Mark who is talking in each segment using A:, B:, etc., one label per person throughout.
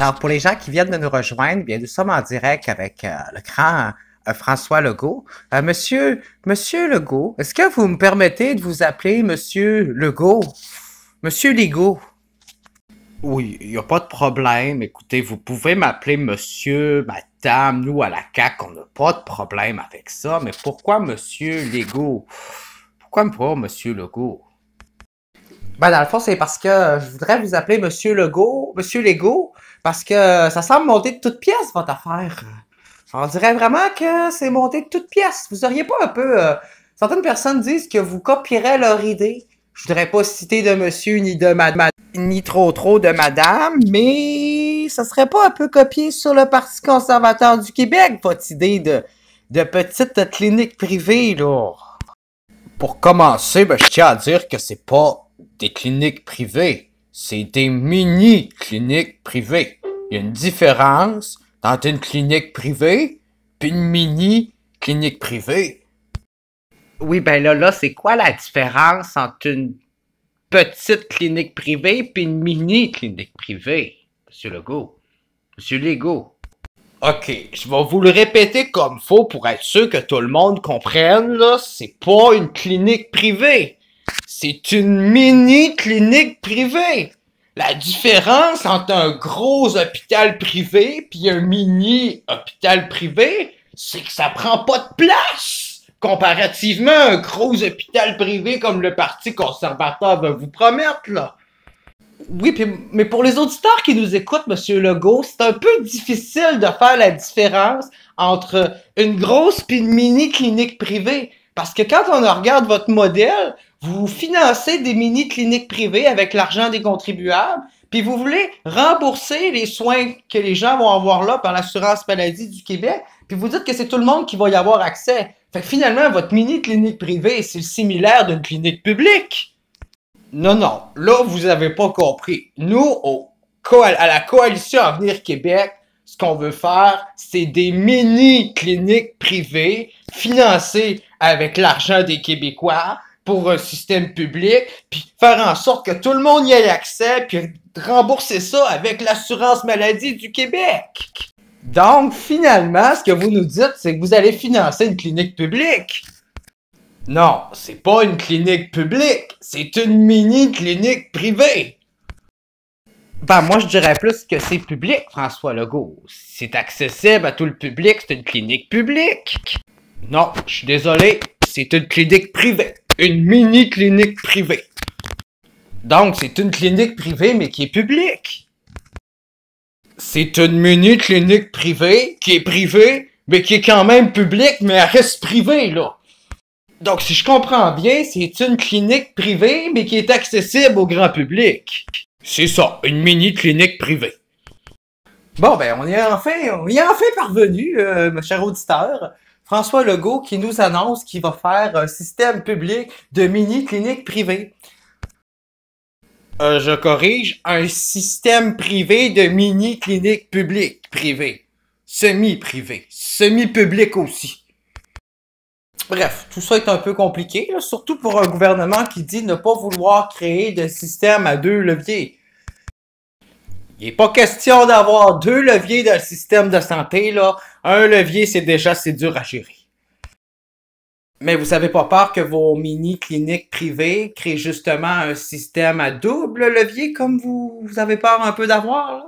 A: Alors, pour les gens qui viennent de nous rejoindre, bien, nous sommes en direct avec le grand François Legault. Monsieur Legault, est-ce que vous me permettez de vous appeler Monsieur Legault? Monsieur Legault? Oui, il n'y a pas de problème. Écoutez, vous pouvez m'appeler monsieur, madame. Nous, à la CAQ, on n'a pas de problème avec ça. Mais pourquoi monsieur Legault? Pourquoi pas monsieur Legault? Ben, dans le fond, c'est parce que je voudrais vous appeler Monsieur Legault, parce que ça semble monter de toutes pièces, votre affaire. On dirait vraiment que c'est monté de toutes pièces. Vous auriez pas un peu... certaines personnes disent que vous copierez leur idée. Je voudrais pas citer de monsieur ni de madame, ni trop de madame, mais ça serait pas un peu copié sur le Parti conservateur du Québec, votre idée de petite clinique privée, là? Pour commencer, ben, je tiens à dire que c'est pas des cliniques privées, c'est des mini-cliniques privées. Il y a une différence entre une clinique privée puis une mini-clinique privée. Oui, ben là, c'est quoi la différence entre une petite clinique privée puis une mini-clinique privée, Monsieur Legault? Monsieur Legault. OK, je vais vous le répéter comme faut pour être sûr que tout le monde comprenne, là, c'est pas une clinique privée. C'est une mini-clinique privée. La différence entre un gros hôpital privé puis un mini-hôpital privé, c'est que ça prend pas de place. Comparativement à un gros hôpital privé comme le Parti conservateur va vous promettre, là. Oui, mais pour les auditeurs qui nous écoutent, Monsieur Legault, c'est un peu difficile de faire la différence entre une grosse puis une mini-clinique privée. Parce que quand on regarde votre modèle, vous financez des mini-cliniques privées avec l'argent des contribuables, puis vous voulez rembourser les soins que les gens vont avoir là par l'assurance maladie du Québec, puis vous dites que c'est tout le monde qui va y avoir accès. Fait que finalement, votre mini-clinique privée, c'est le similaire d'une clinique publique. Non, là, vous avez pas compris. Nous, à la Coalition Avenir Québec, ce qu'on veut faire, c'est des mini-cliniques privées financées avec l'argent des Québécois pour un système public, puis faire en sorte que tout le monde y ait accès, puis rembourser ça avec l'assurance maladie du Québec. Donc, finalement, ce que vous nous dites, c'est que vous allez financer une clinique publique. Non, c'est pas une clinique publique, c'est une mini-clinique privée. Ben, moi, je dirais plus que c'est public, François Legault. C'est accessible à tout le public, c'est une clinique publique. Non, je suis désolé, c'est une clinique privée. Une mini-clinique privée. Donc, c'est une clinique privée, mais qui est publique. C'est une mini-clinique privée, qui est privée, mais qui est quand même publique, mais elle reste privée, là. Donc, si je comprends bien, c'est une clinique privée, mais qui est accessible au grand public. C'est ça, une mini-clinique privée. Bon, ben, on y est enfin parvenu, mon cher auditeur. François Legault qui nous annonce qu'il va faire un système public de mini-clinique privée. Je corrige, un système privé de mini-clinique publique privée. Semi-privé, semi-public aussi. Bref, tout ça est un peu compliqué, là, surtout pour un gouvernement qui dit ne pas vouloir créer de système à deux leviers. Il n'est pas question d'avoir deux leviers dans le système de santé, là. Un levier, c'est dur à gérer. Mais vous avez pas peur que vos mini-cliniques privées créent justement un système à double levier comme vous avez peur un peu d'avoir, là?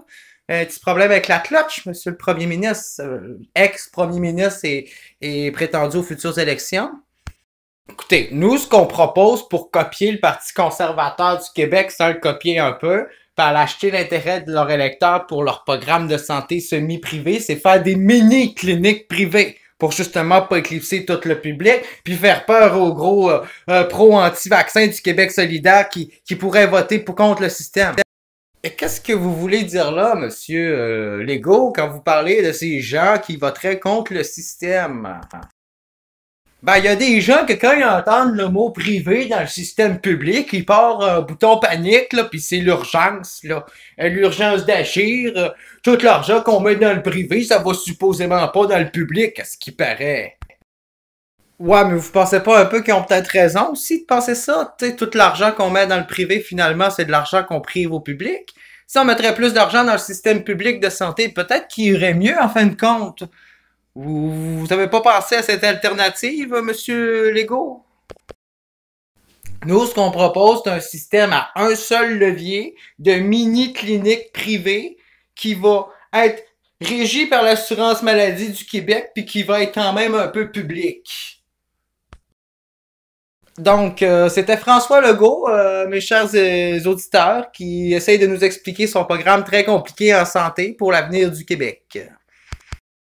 A: Un petit problème avec la cloche, monsieur le premier ministre, ex-premier ministre et prétendu aux futures élections. Écoutez, nous, ce qu'on propose pour copier le Parti conservateur du Québec, sans le copier un peu, puis aller acheter l'intérêt de leurs électeurs pour leur programme de santé semi-privé, c'est faire des mini-cliniques privées pour justement pas éclipser tout le public, puis faire peur aux gros pro-anti-vaccins du Québec solidaire qui pourraient voter contre le système. Et qu'est-ce que vous voulez dire là, monsieur Legault, quand vous parlez de ces gens qui voteraient contre le système? Ben, il y a des gens que quand ils entendent le mot privé dans le système public, ils partent un bouton panique, là, pis c'est l'urgence, là. L'urgence d'agir. Tout l'argent qu'on met dans le privé, ça va supposément pas dans le public, à ce qui paraît. Ouais, mais vous pensez pas un peu qu'ils ont peut-être raison aussi de penser ça? Tu sais, tout l'argent qu'on met dans le privé, finalement, c'est de l'argent qu'on prive au public. Si on mettrait plus d'argent dans le système public de santé, peut-être qu'il irait mieux en fin de compte. Vous avez pas pensé à cette alternative, monsieur Legault? Nous, ce qu'on propose, c'est un système à un seul levier de mini-clinique privée qui va être régi par l'assurance maladie du Québec puis qui va être quand même un peu public. Donc, c'était François Legault, mes chers auditeurs, qui essaye de nous expliquer son programme très compliqué en santé pour l'avenir du Québec.